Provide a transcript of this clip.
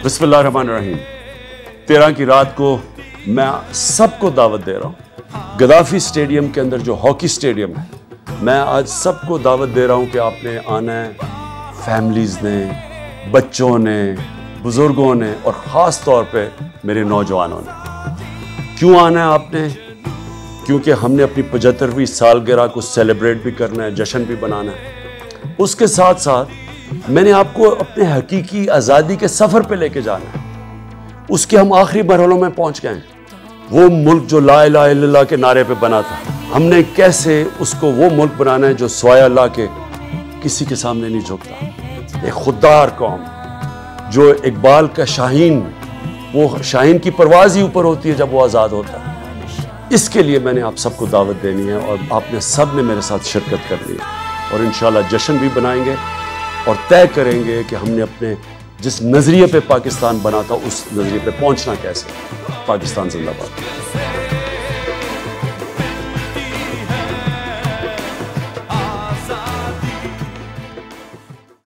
बिस्मिल्लाहिर्रहमानिर्रहीम। 13 की रात को मैं सबको दावत दे रहा हूँ। गद्दाफी स्टेडियम के अंदर जो हॉकी स्टेडियम है, मैं आज सबको दावत दे रहा हूँ कि आपने आना है। फैमिलीज़ ने, बच्चों ने, बुज़ुर्गों ने और ख़ास तौर पे मेरे नौजवानों ने। क्यों आना है आपने? क्योंकि हमने अपनी 75वीं सालगिरह को सेलिब्रेट भी करना है, जश्न भी बनाना है। उसके साथ साथ मैंने आपको अपने हकीकी आज़ादी के सफ़र पे लेके जाना है। उसके हम आखिरी मरहलों में पहुंच गए हैं। वो मुल्क जो ला इलाहा इल्लल्लाह के नारे पे बना था, हमने कैसे उसको वो मुल्क बनाना है जो स्वाया अल्लाह के किसी के सामने नहीं झुकता। एक खुददार कौम जो इकबाल का शाहीन, वो शाहीन की परवाज़ ही ऊपर होती है जब वो आज़ाद होता है। इसके लिए मैंने आप सबको दावत देनी है और आपने सब ने मेरे साथ शिरकत करनी है और इंशाल्लाह जश्न भी बनाएंगे और तय करेंगे कि हमने अपने जिस नज़रिए पे पाकिस्तान बना था उस नज़रिए पे पहुंचना कैसे। पाकिस्तान जिंदाबाद।